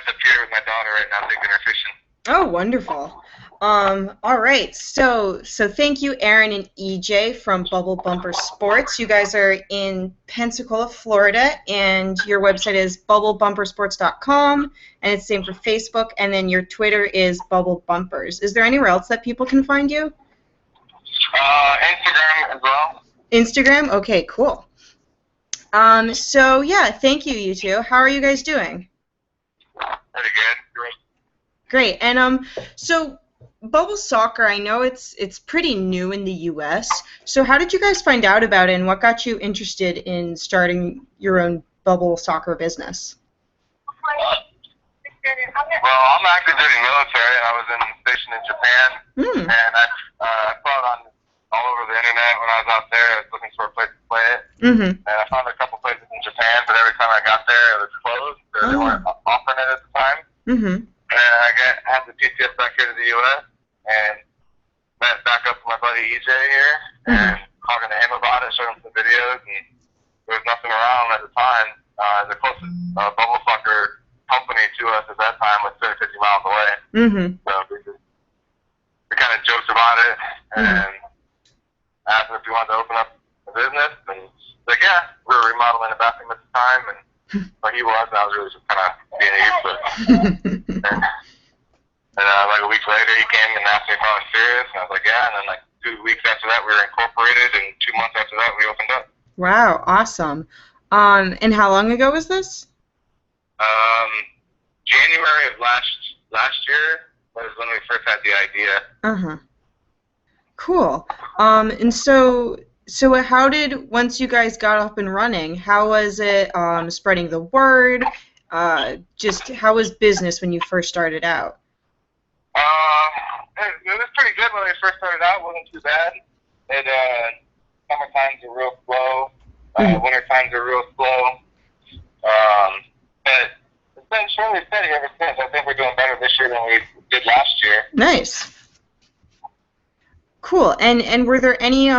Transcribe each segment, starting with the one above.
at the pier with my daughter right now, taking her fishing. Oh, wonderful. All right. So thank you, Aaron and EJ from Bubble Bumper Sports. You guys are in Pensacola, Florida, and your website is bubblebumpersports.com, and it's the same for Facebook, and then your Twitter is Bubble Bumpers. Is there anywhere else that people can find you? Instagram as well. Instagram? Okay, cool. So yeah, thank you, you two. How are you guys doing? Pretty good. Great. Great. And so bubble soccer, I know it's pretty new in the U.S. So how did you guys find out about it, and what got you interested in starting your own bubble soccer business? Well, I'm active duty military, and I was stationed in Japan, and I saw it all over the internet when I was out there. I was looking for a place to play it, and I found a couple places in Japan, but every time I got there, it was closed, or they weren't offering it at the time. And I had the PTS back here to the U.S. and met back up with my buddy EJ here, and talking to him about it, showed him some videos, and there was nothing around at the time. The closest bubble soccer company to us at that time was 50 miles away. So we kind of joked about it, and asked him if he wanted to open up a business, and he's like, yeah, we were remodeling a bathroom at the time, and but he was, and I was really just kind of being useless. And like a week later, he came and asked me if I was serious, and I was like, yeah. And then like 2 weeks after that, we were incorporated, and 2 months after that, we opened up. Wow, awesome. And how long ago was this? January of last year was when we first had the idea. Cool. And so how did, once you guys got up and running, how was it spreading the word? Just how was business when you first started out? It was pretty good when we first started out. It wasn't too bad. Summer times are real slow. Winter times are real slow. But it's been surely steady ever since. I think we're doing better this year than we did last year. Nice. Cool. And were there any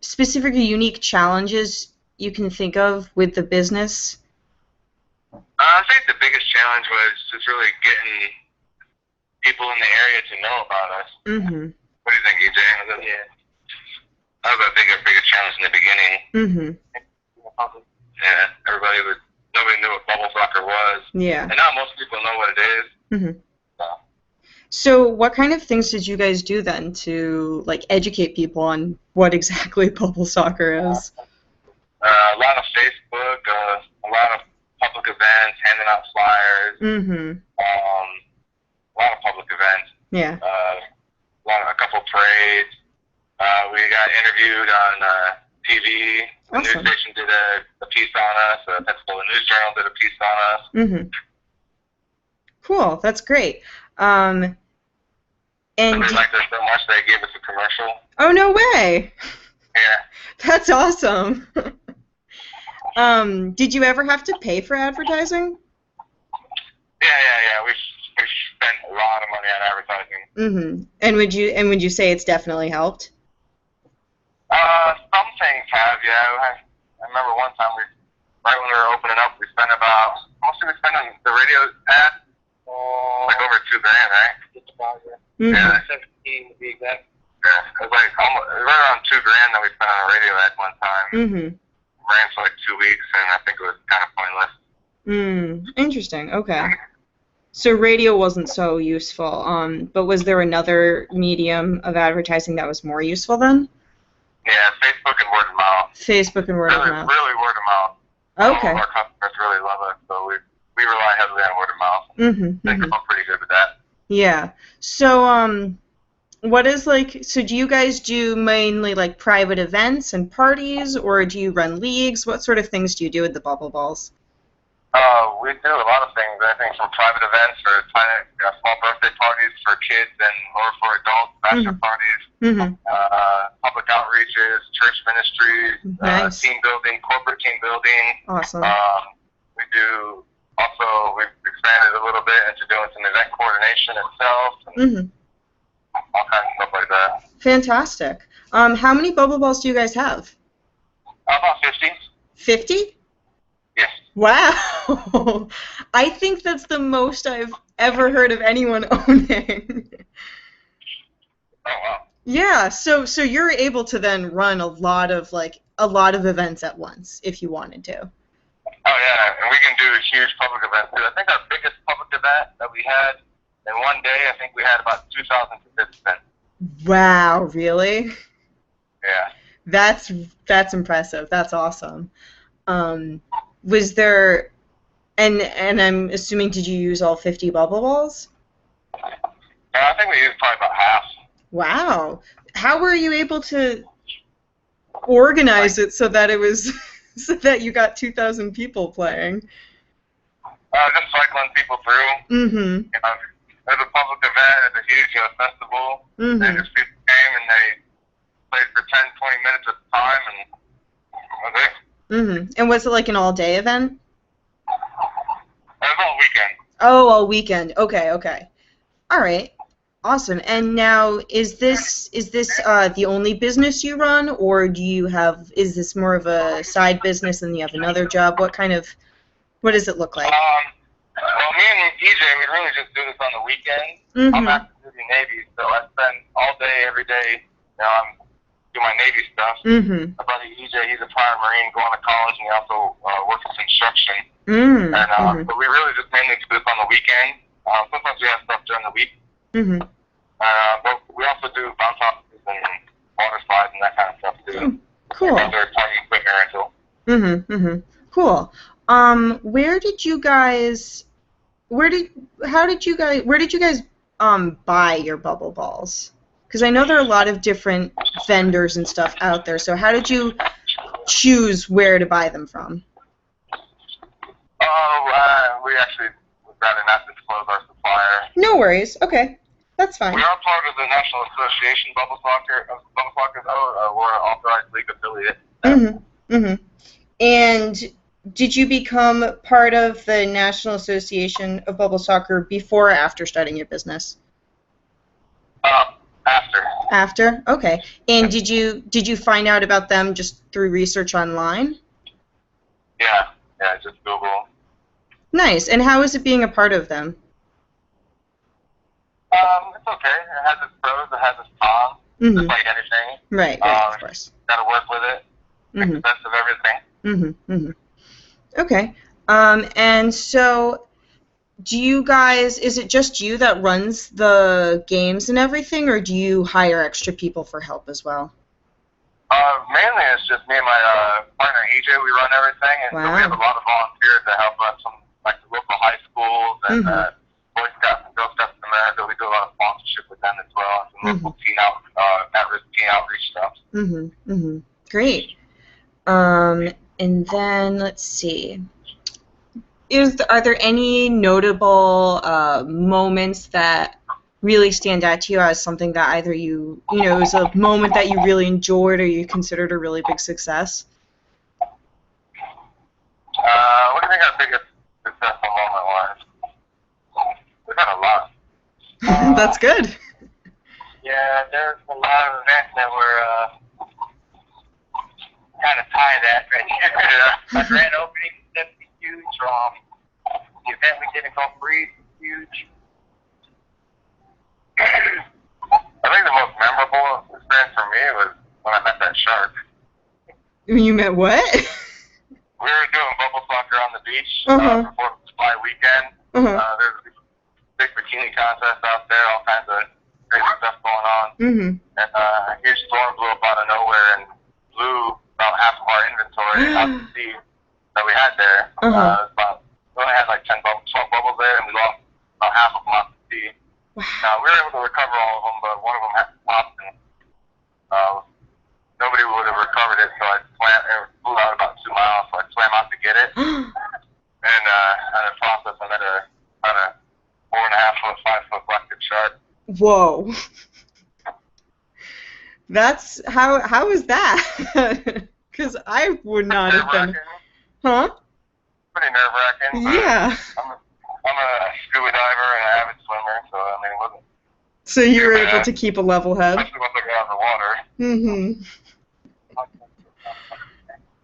specific or unique challenges you can think of with the business? I think the biggest challenge was just really getting people in the area to know about us. What do you think, EJ? Yeah. That was a bigger challenge in the beginning. Yeah, nobody knew what bubble soccer was. Yeah. And now most people know what it is. So what kind of things did you guys do then to like educate people on what exactly bubble soccer is? A lot of Facebook, a lot of public events, handing out flyers. A lot of public events. Yeah. A couple parades. We got interviewed on TV. The news station did a piece on us. The Pensacola News Journal did a piece on us. Cool. That's great. And they liked us so much they gave us a commercial. Oh, no way. Yeah. That's awesome. Did you ever have to pay for advertising? Yeah. We spent a lot of money on advertising. And would you say it's definitely helped? Some things have, yeah. I remember one time right when we were opening up, we spent about, how much did we spend on the radio ad? Like over $2,000, right? Yeah, 17 to be exact. Yeah, it was like right around $2,000 that we spent on a radio ad one time. Ran for like 2 weeks, and I think it was kind of pointless. Interesting. Okay. So radio wasn't so useful. But was there another medium of advertising that was more useful then? Yeah, Facebook and word of mouth. Facebook and word of mouth. Really word of mouth. Okay. All of our customers really love us, so we rely heavily on word of mouth. I think we're pretty good with that. Yeah. So what is so do you guys do mainly like private events and parties, or do you run leagues? What sort of things do you do with the bubble balls? We do a lot of things. I think from private events or small birthday parties for kids or for adults, bachelor parties, public outreaches, church ministries, nice. Team building, corporate team building. Awesome. We've expanded a little bit into doing some event coordination itself, and all kinds of stuff like that. Fantastic. How many bubble balls do you guys have? About 50. 50? Yes. Wow. Wow. I think that's the most I've ever heard of anyone owning. Oh, wow. Yeah, so you're able to then run a lot of events at once if you wanted to. Oh, yeah, and we can do huge public events, too. I think our biggest public event that we had in one day, I think we had about 2,000 participants. Wow, really? Yeah. That's impressive. That's awesome. Was there, and I'm assuming, did you use all 50 bubble balls? I think we used probably about half. Wow. How were you able to organize it so that it was so that you got 2,000 people playing? Just cycling people through. Mm-hmm. You know, there's a public event, it's a huge festival, Mm-hmm. and just people came and they played for 10, 20 minutes at a time, and that was it. Mm-hmm. And was it like an all-day event? It was all weekend. Oh, all weekend. Okay. All right. Awesome. And now, is this the only business you run, or is this more of a side business and you have another job? What does it look like? Well, me and EJ, we really just do this on the weekend. Mm-hmm. I'm active duty Navy, so I spend all day, every day, I'm doing my Navy stuff. Mm-hmm. My buddy EJ, he's a prior Marine going to college, and he also works in construction. Mm-hmm. And but we really just mainly do this on the weekend. Sometimes we have stuff during the week. Mm-hmm. But we also do bounce houses and water slides and that kind of stuff too. Cool. Other party equipment rental. Mm-hmm. Mm-hmm. Cool. Where did you guys buy your bubble balls? Because I know there are a lot of different vendors and stuff out there. So how did you choose where to buy them from? We actually would rather not disclose our supplier. No worries. Okay, that's fine. We are part of the National Association Bubble Soccer, though. We're an authorized league affiliate. Mm-hmm. Mm-hmm. And did you become part of the National Association of Bubble Soccer before or after starting your business? After. After? Okay. And did you find out about them just through research online? Yeah, just Google. Nice. And how is it being a part of them? It's okay. It has its pros, it has its cons. Mm-hmm. Just like anything. Right, of course. Gotta work with it. Mm-hmm. Expensive everything. Mm-hmm. Mm-hmm. Okay. And so, is it just you that runs the games and everything, or do you hire extra people for help as well? Mainly it's just me and my partner EJ. We run everything, and so we have a lot of volunteers that help us from like the local high schools and Boy Scouts and Girl Scouts in America. We do a lot of sponsorship with them as well, and some local at-risk teen outreach stuff. Mm-hmm. Mm-hmm. Great. And then let's see. Are there any notable moments that really stand out to you as something that either it was a moment that you really enjoyed or you considered a really big success? What do you think our biggest successful moment was? We've had a lot. That's good. Yeah, there's a lot of events that were kind of tied at right here. Our grand opening was huge. The event we did in Gulf Breeze was huge. I think the most memorable experience for me was when I met that shark. You met what? We were doing bubble soccer on the beach for 4th of July weekend. There's a big bikini contest out there, all kinds of crazy stuff going on. And a huge storm blew up out of nowhere and blew about half of our inventory out to sea that we had there. We only had like 12 bubbles there, and we lost about half of them out to sea. Wow. We were able to recover all of them, but one of them had popped, and nobody would have recovered it, so it flew out about 2 miles, so I swam out to get it. And in the process, I met a kind of 4.5 foot, 5 foot black-tip shark. Whoa. That's, how is that? Because I would not have been. Huh? Pretty nerve-wracking. Yeah. I'm a scuba diver and an avid swimmer, so I mean, it wasn't. So you were able to keep a level head. Especially once I got out of the water.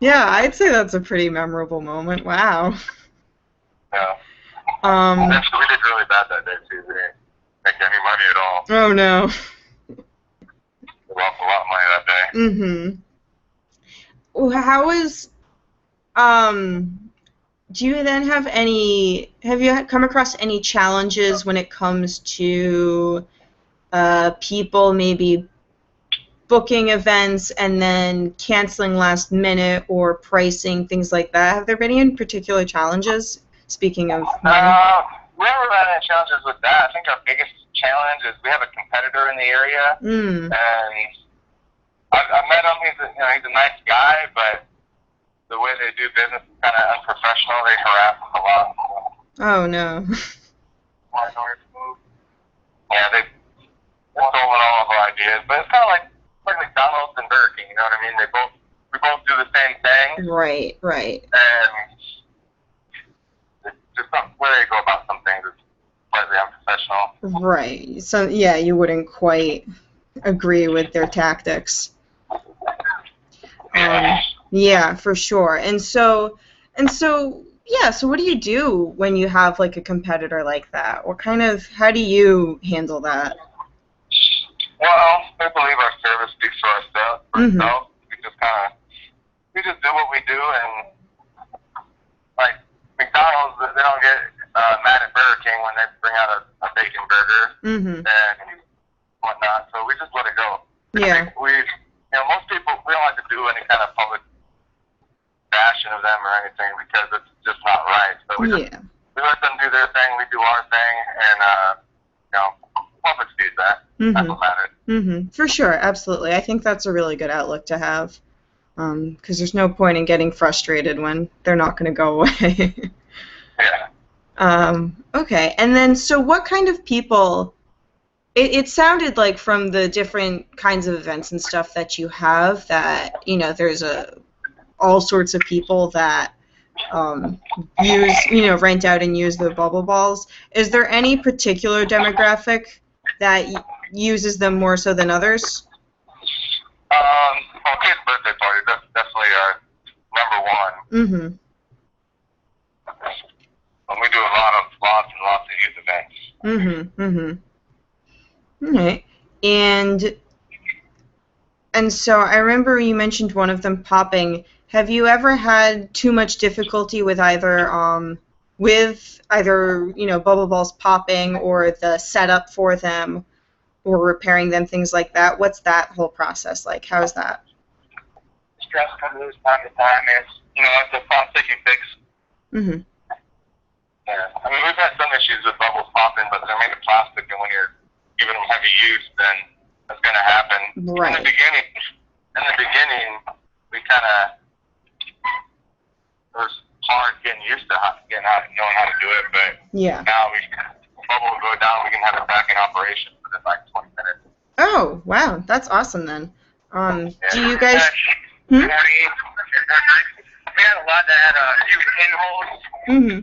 Yeah, I'd say that's a pretty memorable moment. Wow. Yeah. Actually, we did really bad that day too. We didn't make any money at all. Oh no. We lost a lot of money that day. Well, how is do you then have you come across any challenges when it comes to people maybe booking events and then canceling last minute or pricing, things like that? Have there been any particular challenges, speaking of money? We haven't had any challenges with that. I think our biggest challenge is we have a competitor in the area, and I met him. He's a nice guy, but the way they do business is kind of unprofessional. They harass us a lot. Oh no. Yeah, they've stolen all of our ideas, but it's kind of like McDonald's and Burger King. You know what I mean? We both do the same thing. Right. And just where they go about some things is slightly unprofessional. Right. So yeah, you wouldn't quite agree with their tactics. Yeah, for sure. And so yeah, so what do you do when you have like a competitor like that? How do you handle that? Well, we believe our service speaks for ourselves. We just do what we do, and like McDonald's, they don't get mad at Burger King when they bring out a bacon burger and whatnot. So we just let it go. Yeah. Most people, we don't like to do any kind of public bashing of them or anything because it's just not right. So we let them do their thing, we do our thing, and public sees that. That's what matters. For sure, absolutely. I think that's a really good outlook to have, because there's no point in getting frustrated when they're not going to go away. Yeah. Okay, and then so what kind of people? It sounded like from the different kinds of events and stuff that you have that there's all sorts of people that rent out and use the bubble balls. Is there any particular demographic that uses them more so than others? Kids' birthday party, that's definitely our number one. And we do lots and lots of youth events. Okay. And so I remember you mentioned one of them popping. Have you ever had too much difficulty with either bubble balls popping or the setup for them or repairing them, things like that? What's that whole process like? How is that? Stress comes time to time. It's a plastic you fix. Yeah. I mean, we've had some issues with bubbles popping, but they're made of plastic, and when you're giving them heavy use, then that's going to happen. Right. In the beginning, we kind of, it was hard getting used to knowing how to do it, but now the bubble will go down, we can have it back in operation within like 20 minutes. Oh, wow. That's awesome then. Do you guys... We had a lot that had a few pinholes, and we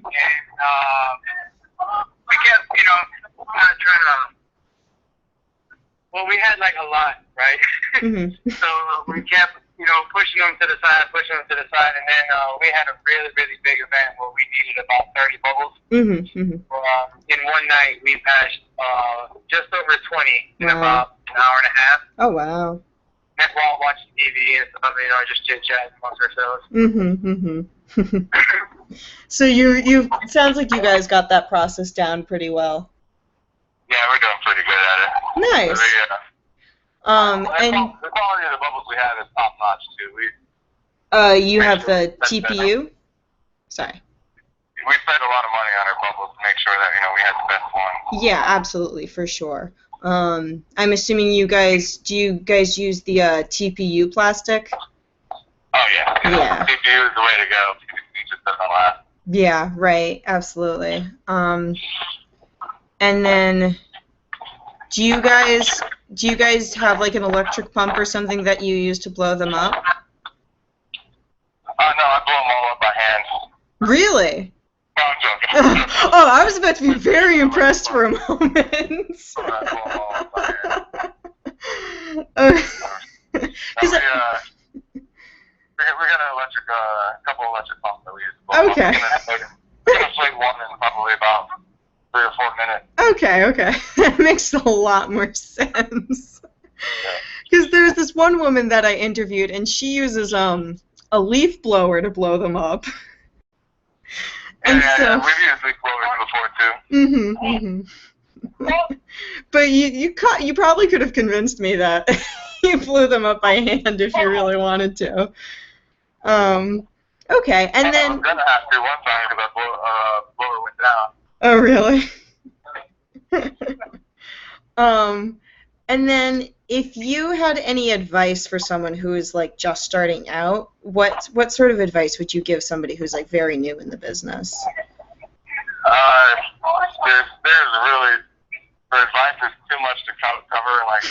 kept, not trying to... Well, we had like a lot, right? So we kept, pushing them to the side, and then we had a really, really big event where we needed about 30 bubbles. In one night, we patched just over 20 in about an hour and a half. Oh, wow. And we're all watching TV and stuff, just chit-chatting amongst ourselves. So you sounds like you guys got that process down pretty well. Yeah, we're doing pretty good at it. Nice. And the quality of the bubbles we have is top notch too. You have the TPU? Sorry. We spent a lot of money on our bubbles to make sure that we had the best one. Yeah, absolutely, for sure. I'm assuming you guys use the TPU plastic? Oh yeah. TPU is the way to go. It just doesn't last. Yeah, right. Absolutely. And then, do you guys have like an electric pump or something that you use to blow them up? No, I blow them all up by hand. Really? No, I'm joking. Oh, I was about to be very impressed for a moment. I blow them all up by hand. We got a couple electric pumps that we use. Okay. We're gonna inflate one Okay. That makes a lot more sense. Because there's this one woman that I interviewed, and she uses a leaf blower to blow them up. And yeah, we've used leaf blowers before too. But you probably could have convinced me that you blew them up by hand if you really wanted to. Okay, and then. I was gonna have to one time because our blower went down. Oh, really? And then if you had any advice for someone who is like just starting out, what sort of advice would you give somebody who's like very new in the business? There's really, for advice, there's too much to cover in like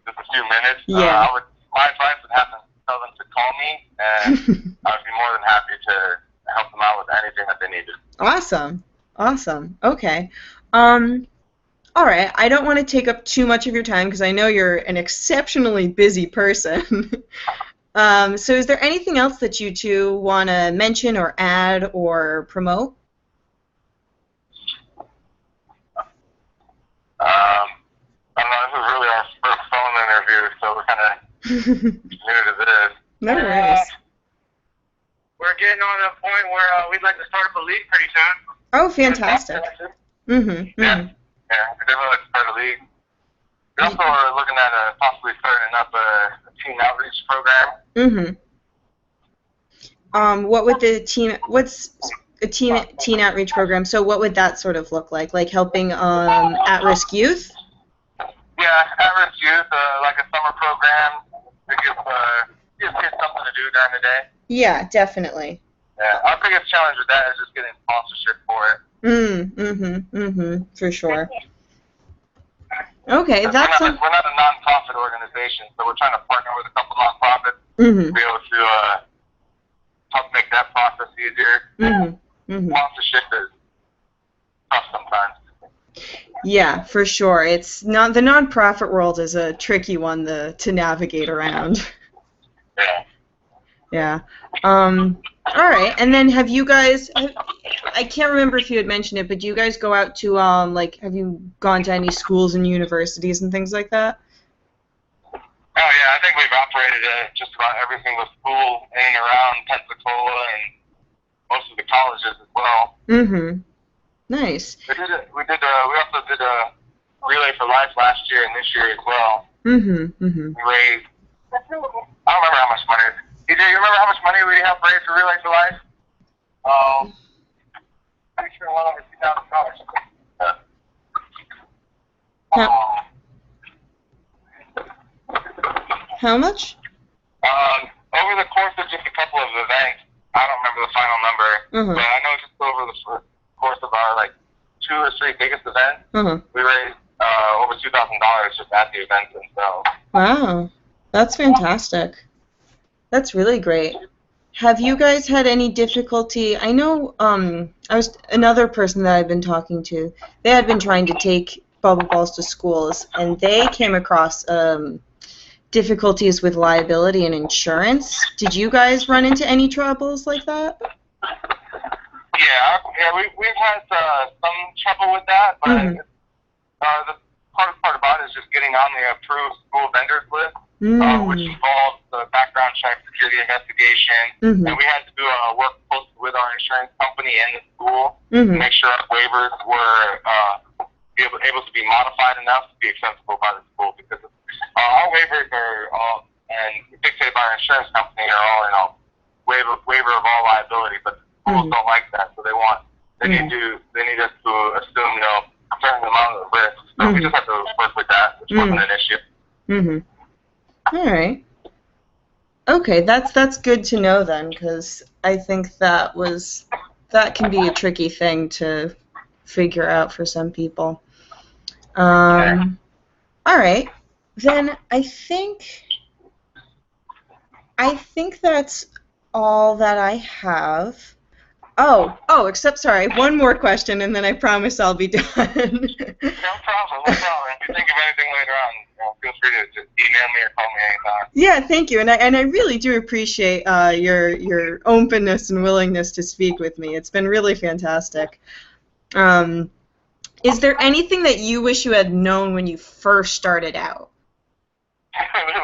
just a few minutes. Yeah. My advice would have to tell them to call me, and I would be more than happy to help them out with anything that they needed. Awesome. Okay. All right. I don't want to take up too much of your time because I know you're an exceptionally busy person. So is there anything else that you two want to mention or add or promote? I don't know. This is really our first phone interview, so we're kind of new to this. No worries. We're getting on a point where we'd like to start up a league pretty soon. Oh, fantastic. Yeah, we definitely like to start a league. We also are looking at possibly starting up a team outreach program. What's a teen outreach program? So what would that sort of look like? Like helping at-risk youth? Yeah, at-risk youth, like a summer program to give kids something to do during the day. Yeah, definitely. Yeah, our biggest challenge with that is just getting sponsorship for it. For sure. Okay, that's. We're not a non-profit organization, so we're trying to partner with a couple non-profits to be able to help make that process easier. Sponsorship is tough sometimes. Yeah, for sure. It's not the non-profit world is a tricky one to navigate around. Yeah. All right, and then have you guys? I can't remember if you had mentioned it, but do you guys go out to have you gone to any schools and universities and things like that? Oh yeah, I think we've operated at just about every single school in and around Pensacola and most of the colleges as well. Nice. We also did a Relay for Life last year and this year as well. We raised, I don't remember how much money. DJ, you remember how much money we helped raise for Relay for Life? I'm sure well over $2,000. How much? Over the course of just a couple of events, I don't remember the final number, but I know just over the course of our 2 or 3 biggest events, we raised over $2,000 just at the events themselves. Wow, that's fantastic. That's really great. Have you guys had any difficulty? I know another person that I've been talking to. They had been trying to take bubble balls to schools, and they came across difficulties with liability and insurance. Did you guys run into any troubles like that? Yeah, we've had some trouble with that, but the hardest part about it is just getting on the approved school vendors list, which involves the background check, security investigation, and we had to do work closely with our insurance company and the school to make sure our waivers were able to be modified enough to be acceptable by the school, because our waivers are all, and dictated by our insurance company, are all, waiver of all liability, but schools don't like that, so they need us to assume, a certain amount of risk. So we just have to work with that, which wasn't an issue. All right. Okay, that's good to know then, because I think that can be a tricky thing to figure out for some people. All right. Then I think that's all that I have. Oh, except, sorry, one more question, and then I promise I'll be done. No problem. If you think of anything later on, feel free to just email me or call me anytime. Yeah, thank you, and I really do appreciate your openness and willingness to speak with me. It's been really fantastic. Is there anything that you wish you had known when you first started out? Both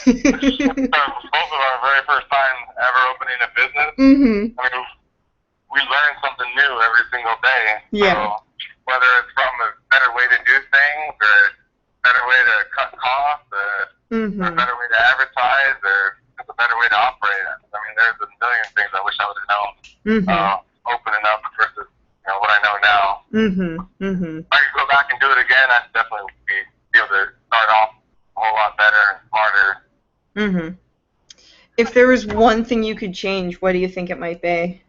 of our very first time ever opening a business. Mm-hmm. I mean, we learn something new every single day. Yeah. So whether it's from a better way to do things, or a better way to cut costs, or a better way to advertise, or just a better way to operate. I mean, there's a million things I wish I would have known opening up versus what I know now. If I could go back and do it again, I'd definitely be able to start off a whole lot better and smarter. If there was one thing you could change, what do you think it might be?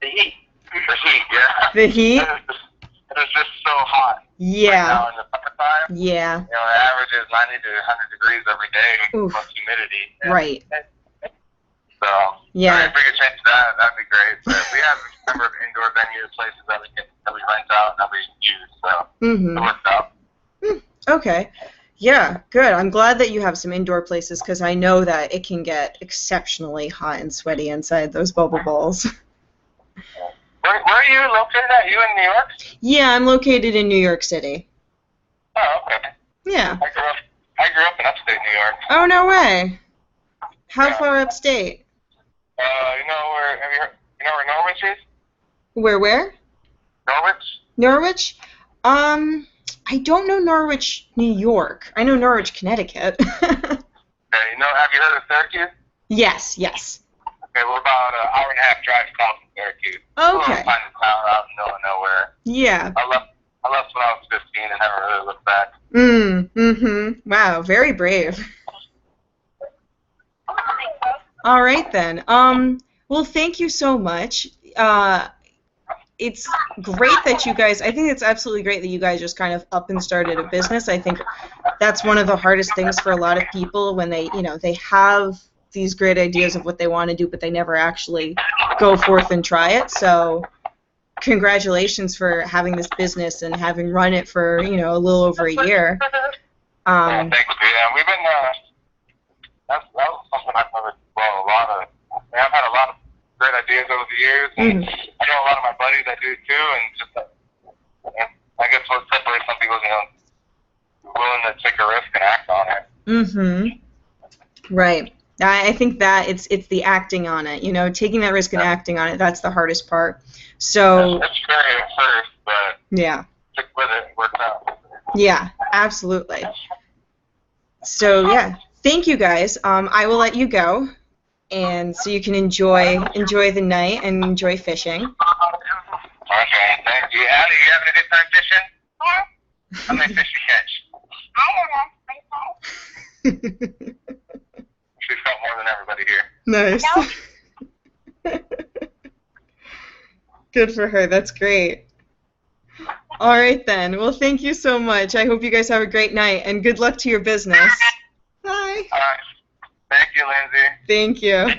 The heat. The heat, yeah. The heat? It's just so hot. Yeah. Right now in the summertime. Yeah. The average is 90 to 100 degrees every day with humidity. Right. So, yeah. If we could change that, that'd be great. But we have a number of indoor venues, places that we rent out, that we use, so it works out. Okay. Yeah, good. I'm glad that you have some indoor places, because I know that it can get exceptionally hot and sweaty inside those bubble balls. Where are you located at? You in New York? Yeah, I'm located in New York City. Oh, okay. Yeah. I grew up in upstate New York. Oh, no way. How far upstate? You know where Norwich is? Where? Norwich? Norwich? I don't know Norwich, New York. I know Norwich, Connecticut. Okay, have you heard of Syracuse? Yes. Okay, we're about an hour and a half drive south from Syracuse. Okay. We're a tiny town out in the middle of nowhere. Yeah. I left when I was 15 and never really looked back. Wow, very brave. All right then. Well, thank you so much. It's great that you guys, I think it's absolutely great that you guys just kind of up and started a business. I think that's one of the hardest things for a lot of people when they, they have these great ideas of what they want to do, but they never actually go forth and try it. So congratulations for having this business and having run it for, a little over a year. Thanks, yeah. We've been, that was something I've never, I've had a lot of great ideas over the years, and I know a lot of my buddies that do too, and I guess what separates some people is, willing to take a risk and act on it. Right. I think that it's the acting on it, taking that risk and acting on it, that's the hardest part. So it's scary at first, but yeah. Stick with it, it works out. Yeah, absolutely. So yeah, thank you guys. I will let you go, and so you can enjoy the night and enjoy fishing. Okay, thank you. Allie, you having a good time fishing? Yeah. How many fish you catch? I don't know. She's caught more than everybody here. Nice. Good for her. That's great. All right then. Well, thank you so much. I hope you guys have a great night, and good luck to your business. Bye. All right. Thank you, Lindsay. Thank you.